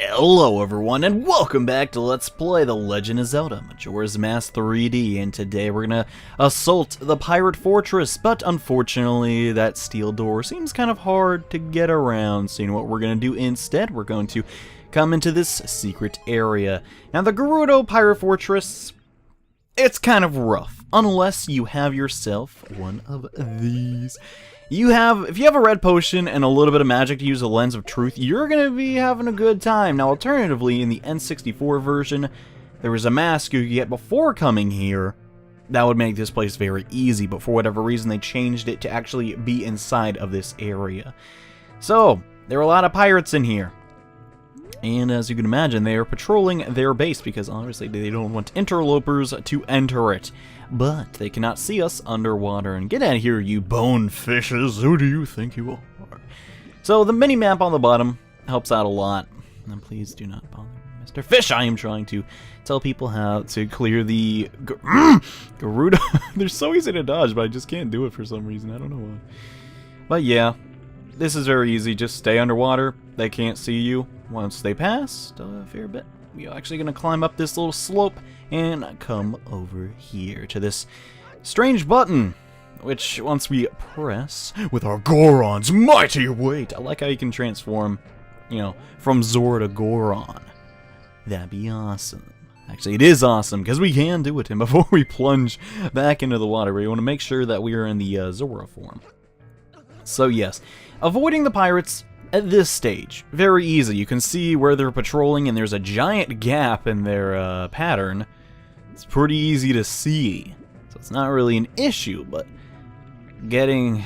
Hello everyone, and welcome back to Let's Play The Legend of Zelda Majora's Mask 3D, and today we're gonna assault the Pirate Fortress, but unfortunately that steel door seems kind of hard to get around, so you know what we're gonna do instead? We're going to come into this secret area. Now the Gerudo Pirate Fortress, it's kind of rough, unless you have yourself one of these. If you have a red potion and a little bit of magic to use a Lens of Truth, you're going to be having a good time. Now, alternatively, in the N64 version, there was a mask you could get before coming here. That would make this place very easy, but for whatever reason, they changed it to actually be inside of this area. So, there are a lot of pirates in here. And as you can imagine, they are patrolling their base because obviously they don't want interlopers to enter it. But they cannot see us underwater. And get out of here, you bonefishes. Who do you think you are? So the mini-map on the bottom helps out a lot. And please do not bother Mr. Fish. I am trying to tell people how to clear the Gerudo. They're so easy to dodge, but I just can't do it for some reason. I don't know why. But yeah, this is very easy. Just stay underwater. They can't see you. Once they pass a fair bit, we're actually going to climb up this little slope and come over here to this strange button, which once we press with our Goron's mighty weight, I like how you can transform, you know, from Zora to Goron. That'd be awesome. Actually, it is awesome because we can do it. And before we plunge back into the water, we want to make sure that we are in the Zora form. So yes, avoiding the pirates at this stage, very easy. You can see where they're patrolling and there's a giant gap in their pattern. It's pretty easy to see, so it's not really an issue, but getting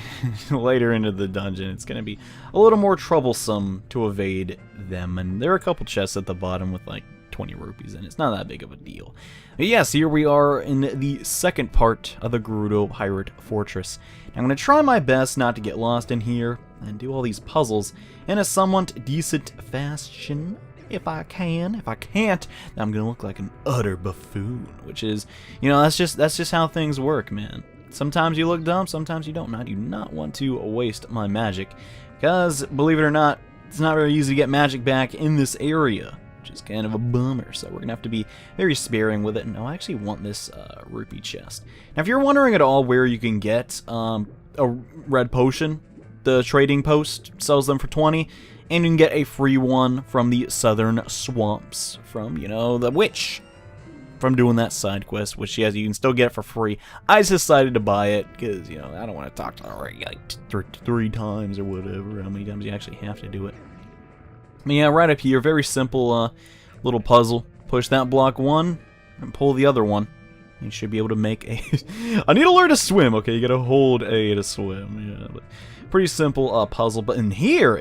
later into the dungeon, it's going to be a little more troublesome to evade them, and there are a couple chests at the bottom with like 20 rupees in it. It's not that big of a deal. But yes, here we are in the second part of the Gerudo Pirate Fortress. I'm going to try my best not to get lost in here and do all these puzzles in a somewhat decent fashion, if I can. If I can't, I'm going to look like an utter buffoon, which is, you know, that's just how things work, man. Sometimes you look dumb, sometimes you don't. I do not want to waste my magic, because, believe it or not, it's not very easy to get magic back in this area, which is kind of a bummer, so we're going to have to be very sparing with it. And I actually want this rupee chest. Now, if you're wondering at all where you can get a red potion, the trading post sells them for 20, and you can get a free one from the southern swamps from, you know, the witch, from doing that side quest, which, yes, you can still get it for free. I just decided to buy it because, you know, I don't want to talk to her like three times or whatever, how many times you actually have to do it. But yeah, right up here, very simple little puzzle. Push that block one and pull the other one. You should be able to make a... I need to learn to swim, okay? You gotta hold A to swim, yeah. But pretty simple puzzle. But in here,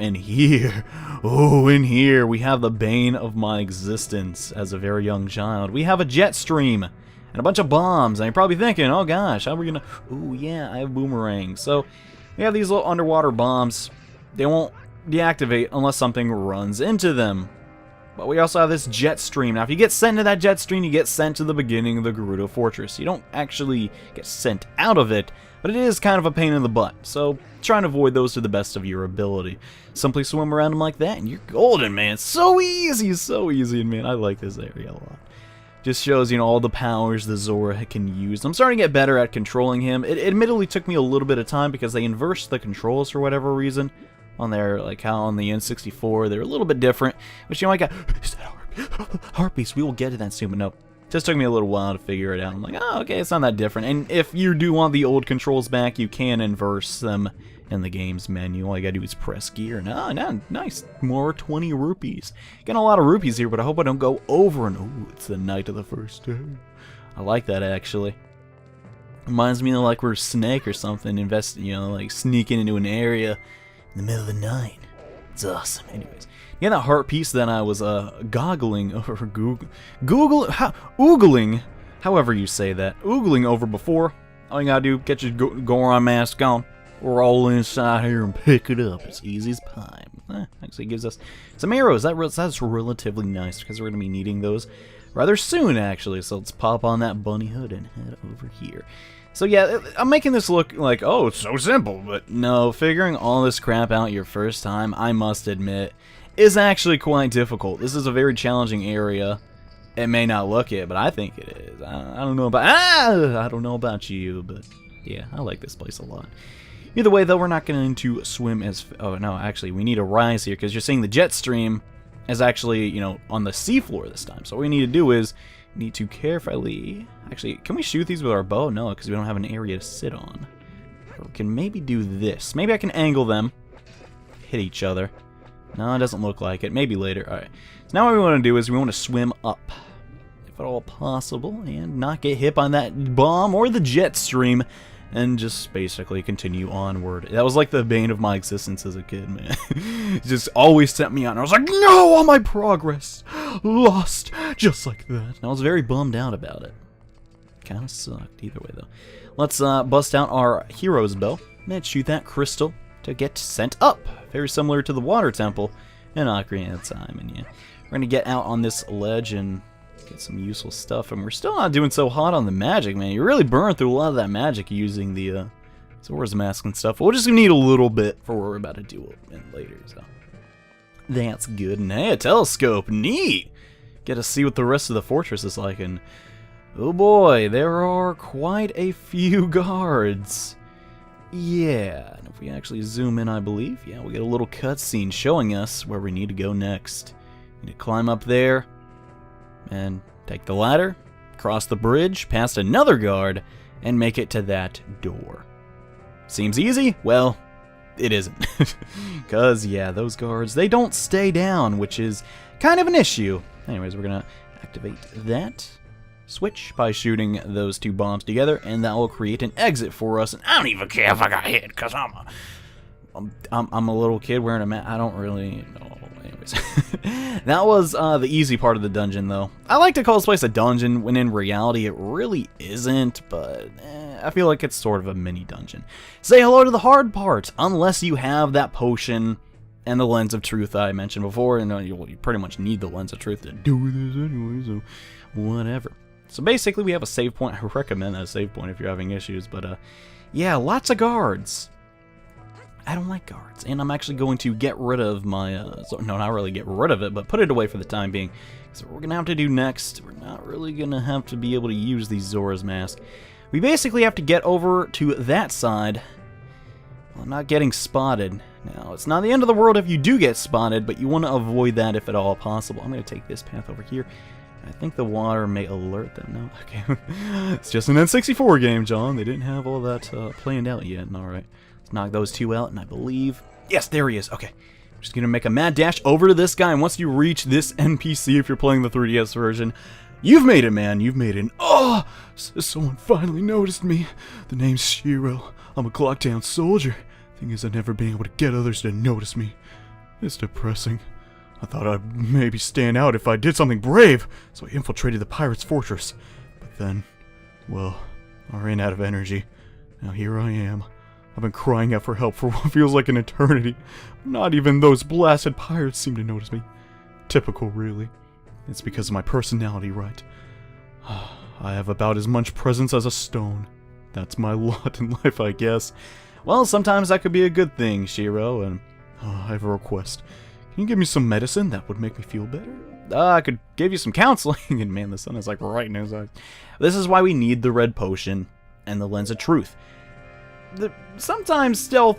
oh, in here, we have the bane of my existence as a very young child. We have a jet stream and a bunch of bombs. And you're probably thinking, oh gosh, how are we gonna... Oh yeah, I have boomerangs. So, we have these little underwater bombs. They won't deactivate unless something runs into them. But we also have this jet stream. Now, if you get sent to that jet stream, you get sent to the beginning of the Gerudo Fortress. You don't actually get sent out of it, but it is kind of a pain in the butt. So, try and avoid those to the best of your ability. Simply swim around them like that, and you're golden, man. So easy, and man, I like this area a lot. Just shows, you know, all the powers the Zora can use. I'm starting to get better at controlling him. It admittedly took me a little bit of time because they inversed the controls for whatever reason. On there, like how on the N64, they're a little bit different. But you know, I got, is that heartbeats? We will get to that soon, but no. Just took me a little while to figure it out. I'm like, oh, okay, it's not that different. And if you do want the old controls back, you can inverse them in the game's menu. All you gotta do is press gear. No, nice. More 20 rupees. Getting a lot of rupees here, but I hope I don't go over. And oh, it's the night of the first day. I like that, actually. Reminds me of like we're Snake or something, you know, like sneaking into an area in the middle of the night. It's awesome. Anyways, yeah, that heart piece that I was oogling, however you say that, oogling over before. All you gotta do, get your Goron mask on, roll inside here and pick it up. It's easy as pie. Actually gives us some arrows. That's relatively nice because we're gonna be needing those rather soon, actually. So let's pop on that bunny hood and head over here. So yeah, I'm making this look like, oh, it's so simple, but no, figuring all this crap out your first time, I must admit, is actually quite difficult. This is a very challenging area. It may not look it, but I think it is. I don't know about I don't know about you, but yeah, I like this place a lot. Either way, though, we're not going to swim as... Oh, no, actually, we need a rise here, because you're seeing the jet stream is actually, you know, on the seafloor this time. So what we need to do is, we need to carefully... Actually, can we shoot these with our bow? No, because we don't have an area to sit on. We can maybe do this. Maybe I can angle them. Hit each other. No, it doesn't look like it. Maybe later. Alright. So now what we want to do is we want to swim up, if at all possible, and not get hit by that bomb or the jet stream, and just basically continue onward. That was like the bane of my existence as a kid, man. It just always sent me out, and I was like, no, all my progress lost, just like that. And I was very bummed out about it. Kind of sucked. Either way, though. Let's bust out our hero's bow and shoot that crystal to get sent up. Very similar to the water temple in Ocarina of Time. And yeah, we're going to get out on this ledge and get some useful stuff. And we're still not doing so hot on the magic, man. You really burn through a lot of that magic using the Zora's mask and stuff. We're just going to need a little bit for what we're about to do later. So that's good. And hey, a telescope. Neat. Get to see what the rest of the fortress is like. And oh boy, there are quite a few guards. Yeah, and if we actually zoom in, I believe, yeah, we get a little cutscene showing us where we need to go next. We need to climb up there, and take the ladder, cross the bridge, past another guard, and make it to that door. Seems easy? Well, it isn't. Because, yeah, those guards, they don't stay down, which is kind of an issue. Anyways, we're going to activate that switch by shooting those two bombs together, and that will create an exit for us. And I don't even care if I got hit, because I'm a little kid wearing a mask. I don't really know. Anyways, that was the easy part of the dungeon, though. I like to call this place a dungeon when in reality it really isn't, but I feel like it's sort of a mini dungeon. Say hello to the hard part, unless you have that potion and the lens of truth I mentioned before. And you pretty much need the lens of truth to do this anyway, so whatever. So basically, we have a save point. I recommend that save point if you're having issues. But, yeah, lots of guards. I don't like guards. And I'm actually going to get rid of my... no, not really get rid of it, but put it away for the time being. So what we're going to have to do next, we're not really going to have to be able to use these Zora's Mask. We basically have to get over to that side while not getting spotted. Now, it's not the end of the world if you do get spotted, but you want to avoid that if at all possible. I'm going to take this path over here. I think the water may alert them. No? Okay. It's just an N64 game, John. They didn't have all that planned out yet. Alright. Let's knock those two out, and I believe... Yes, there he is. Okay. I'm just going to make a mad dash over to this guy, and once you reach this NPC, if you're playing the 3DS version, you've made it, man. You've made it. Oh! Someone finally noticed me. The name's Shiro. I'm a clock-down soldier. Thing is, I've never been able to get others to notice me. It's depressing. I thought I'd maybe stand out if I did something brave, so I infiltrated the pirate's fortress. But then, well, I ran out of energy. Now here I am. I've been crying out for help for what feels like an eternity. Not even those blasted pirates seem to notice me. Typical, really. It's because of my personality, right? I have about as much presence as a stone. That's my lot in life, I guess. Well, sometimes that could be a good thing, Shiro, and I have a request. Can you give me some medicine? That would make me feel better. I could give you some counseling. And man, the sun is like right in his eyes. This is why we need the red potion and the lens of truth. Sometimes stealth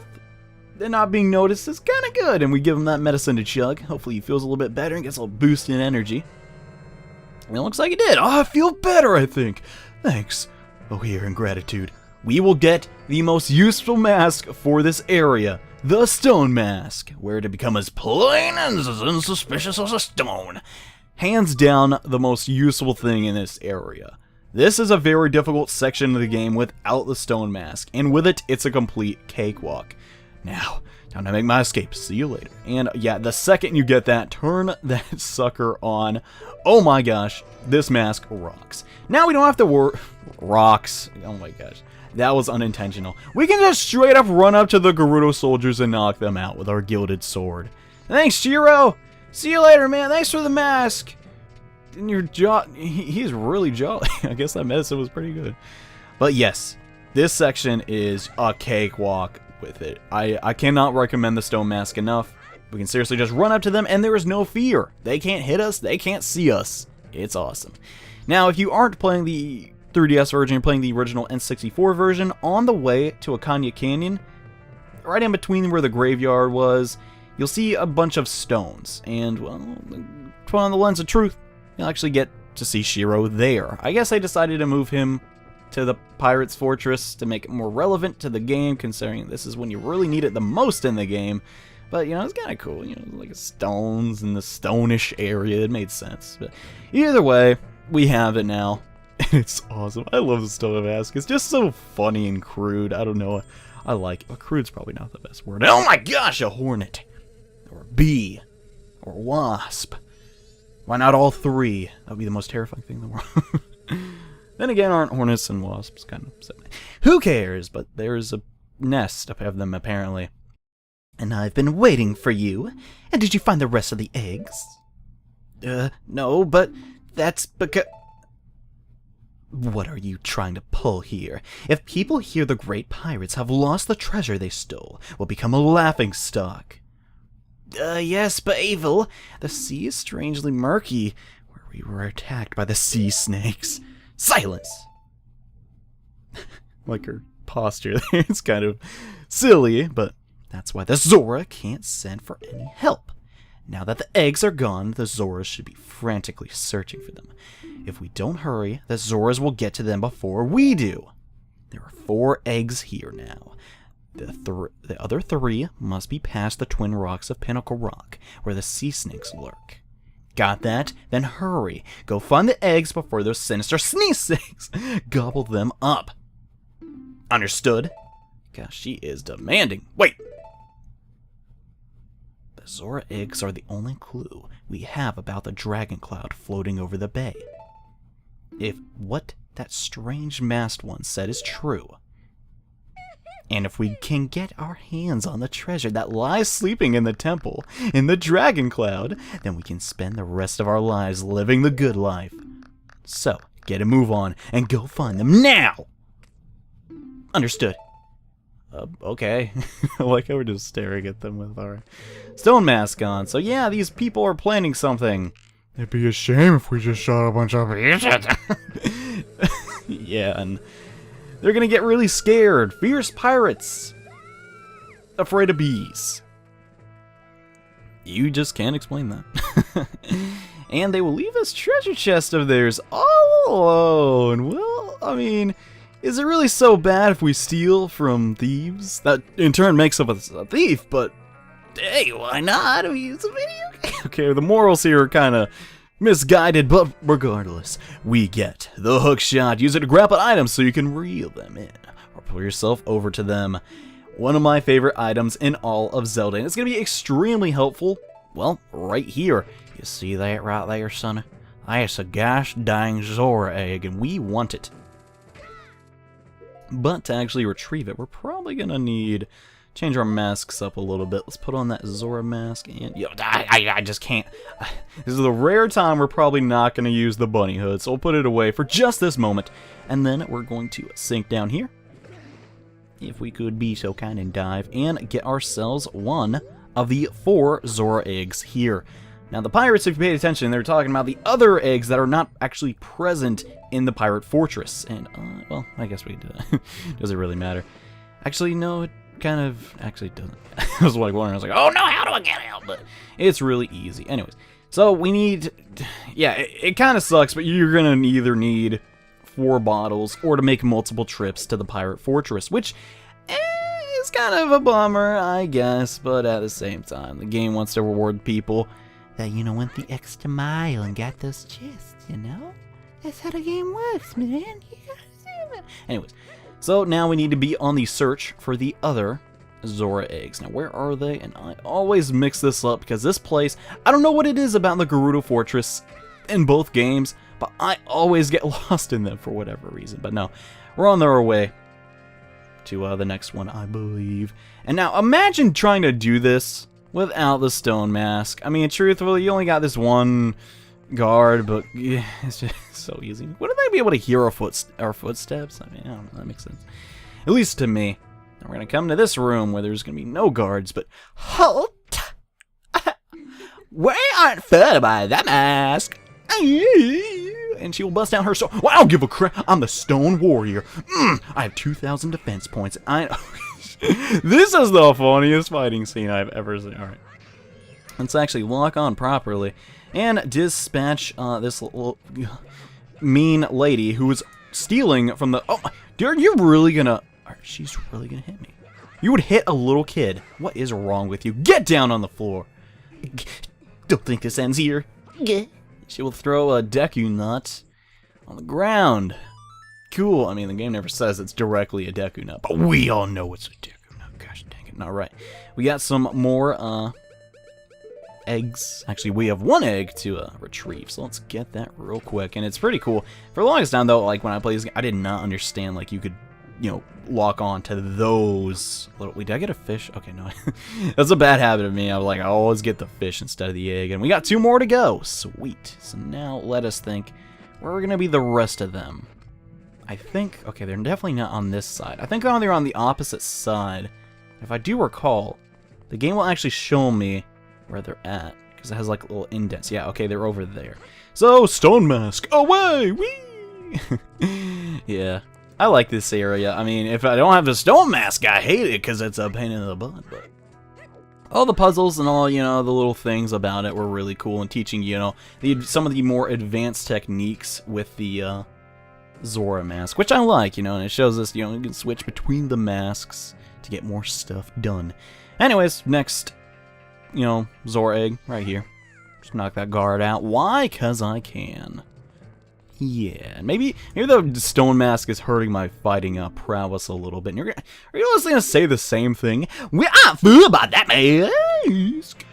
and not being noticed is kind of good. And we give him that medicine to chug. Hopefully he feels a little bit better and gets a little boost in energy. And it looks like he did. Oh, I feel better, I think. Thanks. Oh, here, in gratitude, we will get the most useful mask for this area. The Stone Mask, where to become as plain and as unsuspicious as a stone. Hands down, the most useful thing in this area. This is a very difficult section of the game without the Stone Mask, and with it, it's a complete cakewalk. Now, time to make my escape. See you later. And yeah, the second you get that, turn that sucker on. Oh my gosh, this mask rocks. Now we don't have to worry. Rocks. Oh my gosh. That was unintentional. We can just straight up run up to the Gerudo soldiers and knock them out with our gilded sword. Thanks, Shiro! See you later, man. Thanks for the mask. And your jaw... He's really jolly. I guess that medicine was pretty good. But yes, this section is a cakewalk with it. I cannot recommend the Stone Mask enough. We can seriously just run up to them and there is no fear. They can't hit us, they can't see us. It's awesome. Now, if you aren't playing the 3DS version, you're playing the original N64 version, on the way to Akanya Canyon, right in between where the graveyard was, you'll see a bunch of stones. And, well, put on the lens of truth, you'll actually get to see Shiro there. I guess I decided to move him to the Pirate's Fortress to make it more relevant to the game, considering this is when you really need it the most in the game. But, you know, it's kind of cool, you know, like stones in the stonish area. It made sense. But either way, we have it now. It's awesome. I love the stone mask. It's just so funny and crude. I don't know. I like it. But crude's probably not the best word. Oh my gosh, a hornet. Or a bee. Or a wasp. Why not all three? That would be the most terrifying thing in the world. Then again, aren't hornets and wasps kind of upsetting? Who cares? But there's a nest of them, apparently. And I've been waiting for you. And did you find the rest of the eggs? No, but that's because... What are you trying to pull here? If people hear the great pirates have lost the treasure they stole, we'll become a laughingstock. Yes, but Evil, the sea is strangely murky, where we were attacked by the sea snakes. Silence! Like her posture there, it's kind of silly, but that's why the Zora can't send for any help. Now that the eggs are gone, the Zoras should be frantically searching for them. If we don't hurry, the Zoras will get to them before we do. There are 4 eggs here now. The other 3 must be past the twin rocks of Pinnacle Rock, where the sea snakes lurk. Got that? Then hurry. Go find the eggs before those sinister sneeze snakes gobble them up. Understood? Gosh, she is demanding. Wait! The Zora eggs are the only clue we have about the dragon cloud floating over the bay. If what that strange masked one said is true, and if we can get our hands on the treasure that lies sleeping in the temple, in the dragon cloud, then we can spend the rest of our lives living the good life. So, get a move on and go find them now! Understood. Okay. Like how we're just staring at them with our stone mask on. So yeah, these people are planning something. It'd be a shame if we just shot a bunch of idiots. Yeah, and they're gonna get really scared. Fierce pirates. Afraid of bees. You just can't explain that. And they will leave this treasure chest of theirs all alone. Well, I mean, is it really so bad if we steal from thieves? That in turn makes us a thief, but hey, why not? I mean, it's a video game. Okay, the morals here are kind of misguided, but regardless, we get the hookshot. Use it to grab an item so you can reel them in, or pull yourself over to them. One of my favorite items in all of Zelda, and it's going to be extremely helpful, well, right here. You see that right there, son? That's a gosh dang Zora egg, and we want it. But to actually retrieve it, we're probably going to need change our masks up a little bit. Let's put on that Zora mask, and I just can't. This is the rare time we're probably not going to use the bunny hood, so we'll put it away for just this moment, and then we're going to sink down here, if we could be so kind and dive, and get ourselves one of the 4 Zora eggs here. Now the pirates, if you paid attention, they're talking about the other eggs that are not actually present in the Pirate Fortress, and, well, I guess we did. Does it really matter? Actually, no, it kind of actually doesn't. I was like wondering, I was like, oh no, how do I get out? But it's really easy. Anyways, so we need, yeah, it kind of sucks, but you're gonna either need 4 bottles or to make multiple trips to the Pirate Fortress, which is kind of a bummer, I guess, but at the same time, the game wants to reward people that, you know, went the extra mile and got those chests, you know? That's how the game works, man. You gotta see it. Anyways, so now we need to be on the search for the other Zora eggs. Now, where are they? And I always mix this up because this place, I don't know what it is about the Gerudo Fortress in both games, but I always get lost in them for whatever reason. But no, we're on our way to the next one, I believe. And now, imagine trying to do this without the stone mask. I mean, truthfully, you only got this one guard, but yeah, it's just so easy. Wouldn't they be able to hear our footsteps? I mean, I don't know, that makes sense. At least to me. Now we're gonna come to this room where there's gonna be no guards, but halt! We aren't fed by that mask. And she will bust out her sword. Well, I don't give a crap. I'm the Stone Warrior. I have 2,000 defense points. This is the funniest fighting scene I've ever seen. Alright. Let's actually lock on properly and dispatch this little mean lady who's stealing from the... Oh, dude, you're really gonna... She's really gonna hit me. You would hit a little kid. What is wrong with you? Get down on the floor. Don't think this ends here. She will throw a Deku Nut on the ground. Cool. I mean, the game never says it's directly a Deku Nut, but we all know it's a Deku Nut. Gosh dang it. All right. We got some more eggs. Actually, we have one egg to retrieve, so let's get that real quick. And it's pretty cool. For the longest time, though, like when I played this game, I did not understand like you could, you know, lock on to those little... Wait, did I get a fish? Okay, no. That's a bad habit of me. I was like, I always get the fish instead of the egg. And we got 2 more to go. Sweet. So now let us think where are going to be the rest of them. I think... Okay, they're definitely not on this side. I think they're on the opposite side. If I do recall, the game will actually show me where they're at. Because it has like little indents. Yeah, okay, they're over there. So, Stone Mask, away! Whee! Yeah. I like this area. I mean, if I don't have the Stone Mask, I hate it because it's a pain in the butt. But all the puzzles and all, you know, the little things about it were really cool and teaching, you know, some of the more advanced techniques with the Zora mask, which I like, you know, and it shows us, you know, you can switch between the masks to get more stuff done. Anyways, next, you know, Zora egg right here. Just knock that guard out. Why? 'Cause I can. Yeah, maybe the Stone Mask is hurting my fighting prowess a little bit. And are you just gonna say the same thing? We are fool about that mask.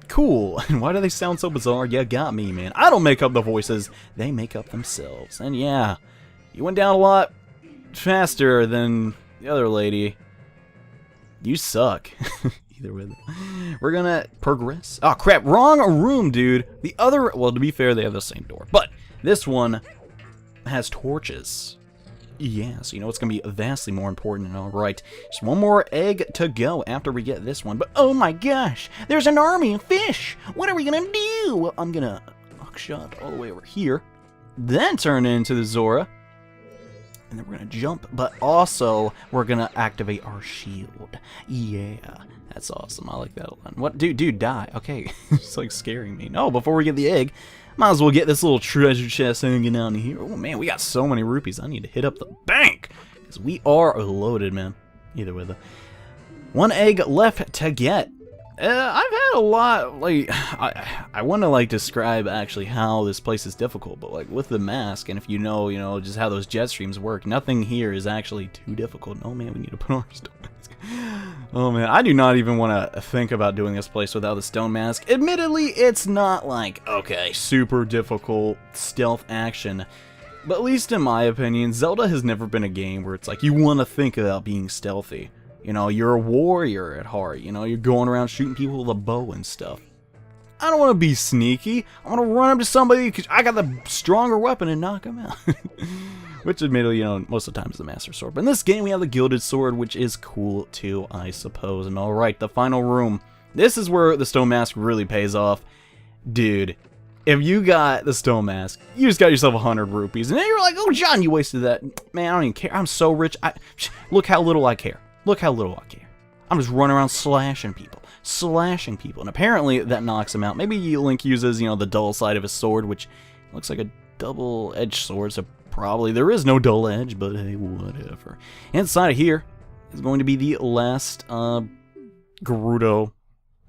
Cool. And why do they sound so bizarre? You got me, man. I don't make up the voices; they make up themselves. And yeah, you went down a lot faster than the other lady. You suck. Either way, we're gonna progress. Oh crap! Wrong room, dude. The other. Well, to be fair, they have the same door, but this one has torches. Yeah, so you know it's going to be vastly more important. Alright, just one more egg to go after we get this one. But oh my gosh, there's an army of fish. What are we going to do? Well, I'm going to hookshot all the way over here. Then turn into the Zora. And then we're going to jump. But also, we're going to activate our shield. Yeah, that's awesome. I like that a lot. What? Dude, die. Okay, it's like scaring me. No, before we get the egg, might as well get this little treasure chest hanging out in here. Oh man, we got so many rupees. I need to hit up the bank because we are loaded, man. Either way, though. One egg left to get. I've had a lot. Like, I want to like describe actually how this place is difficult, but like with the mask, and if you know, just how those jet streams work, nothing here is actually too difficult. Oh man, we need to put on our stone mask. Oh man, I do not even want to think about doing this place without the Stone Mask. Admittedly, it's not like, okay, super difficult stealth action. But at least in my opinion, Zelda has never been a game where it's like you want to think about being stealthy. You know, you're a warrior at heart. You know, you're going around shooting people with a bow and stuff. I don't want to be sneaky. I want to run up to somebody because I got the stronger weapon and knock them out. Which admittedly, you know, most of the time is the Master Sword. But in this game, we have the Gilded Sword, which is cool too, I suppose. And alright, the final room. This is where the Stone Mask really pays off. Dude, if you got the Stone Mask, you just got yourself 100 rupees. And then you're like, oh, John, you wasted that. Man, I don't even care. I'm so rich. Look how little I care. Look how little I care. I'm just running around slashing people. Slashing people. And apparently, that knocks him out. Maybe Link uses, you know, the dull side of his sword, which looks like a double-edged sword, so probably there is no dull edge, but hey, whatever. Inside of here is going to be the last Gerudo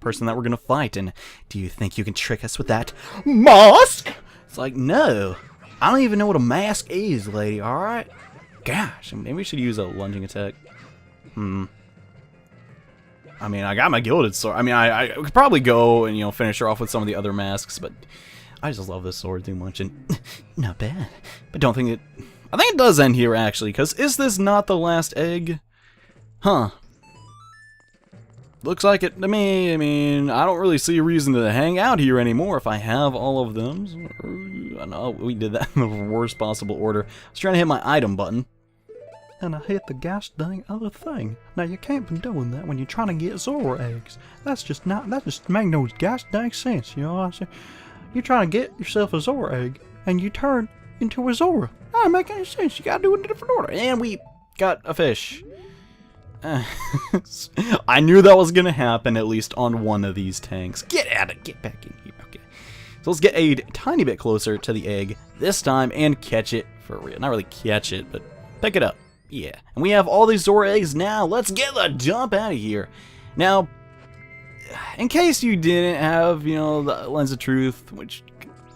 person that we're going to fight. And do you think you can trick us with that mask? It's like, no. I don't even know what a mask is, lady, alright? Gosh, maybe we should use a lunging attack. I mean, I got my Gilded Sword. I mean, I could probably go and, you know, finish her off with some of the other masks, but I just love this sword too much, and not bad. But don't think it... I think it does end here, actually, because is this not the last egg? Huh. Looks like it to me. I mean, I don't really see a reason to hang out here anymore if I have all of them. I know, we did that in the worst possible order. I was trying to hit my item button. and I hit the gosh dang other thing. Now you can't be doing that when you're trying to get Zora eggs. That just make no gosh dang sense, you know what I'm saying? You're trying to get yourself a Zora egg, and you turn into a Zora. That doesn't make any sense. You gotta do it in a different order. And we got a fish. I knew that was gonna happen at least on one of these tanks. Get back in here. Okay. So let's get a tiny bit closer to the egg this time and catch it for real. Not really catch it, but pick it up. Yeah. And we have all these Zora eggs now. Let's get the jump out of here. Now, in case you didn't have, you know, the lens of truth, which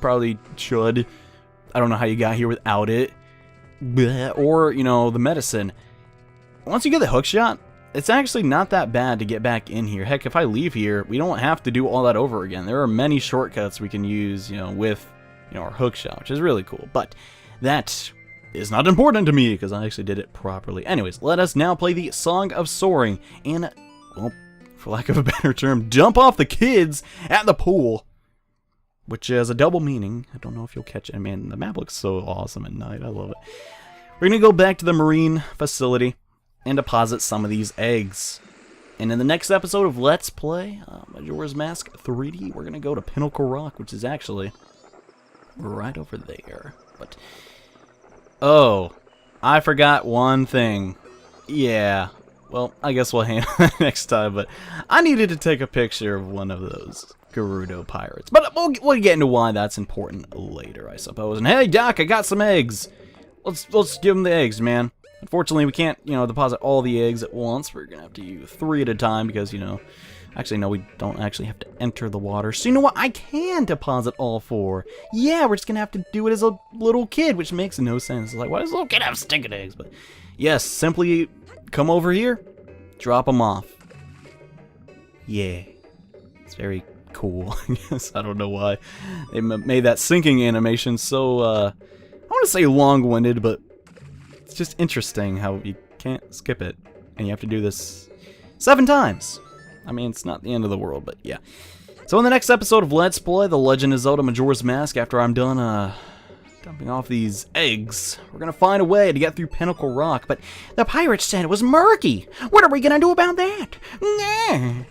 probably should. I don't know how you got here without it. Or, you know, the medicine. Once you get the hookshot, it's actually not that bad to get back in here. Heck, if I leave here, we don't have to do all that over again. There are many shortcuts we can use, you know, with, you know, our hookshot, which is really cool. But that is not important to me because I actually did it properly. Anyways, let us now play the Song of Soaring and, well, for lack of a better term, jump off the kids at the pool, which has a double meaning. I don't know if you'll catch it. I mean, the map looks so awesome at night. I love it. We're going to go back to the marine facility and deposit some of these eggs. And in the next episode of Let's Play Majora's Mask 3D, we're going to go to Pinnacle Rock, which is actually right over there. But, oh, I forgot one thing. Yeah, well, I guess we'll handle that next time, but I needed to take a picture of one of those Gerudo pirates. But we'll get into why that's important later, I suppose. And hey, Doc, I got some eggs. Let's give them the eggs, man. Unfortunately, we can't, you know, deposit all the eggs at once. We're going to have to use 3 at a time because, you know, actually, no, we don't actually have to enter the water. So, you know what? I can deposit all 4. Yeah, we're just going to have to do it as a little kid, which makes no sense. Like, why does a little kid have stinking eggs? But, yes, simply come over here, drop them off. Yeah. It's very cool, I guess. I don't know why they made that sinking animation so, I want to say long-winded, but it's just interesting how you can't skip it, and you have to do this 7 times. I mean, it's not the end of the world, but yeah. So in the next episode of Let's Play The Legend of Zelda Majora's Mask, after I'm done dumping off these eggs, we're gonna find a way to get through Pinnacle Rock, but the pirates said it was murky. What are we gonna do about that? Nah.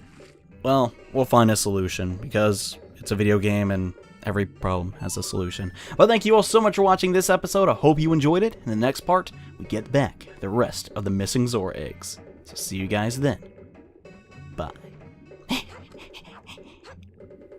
Well, we'll find a solution, because it's a video game and every problem has a solution. But thank you all so much for watching this episode. I hope you enjoyed it. In the next part, we get back the rest of the missing Zora eggs. So see you guys then. Bye.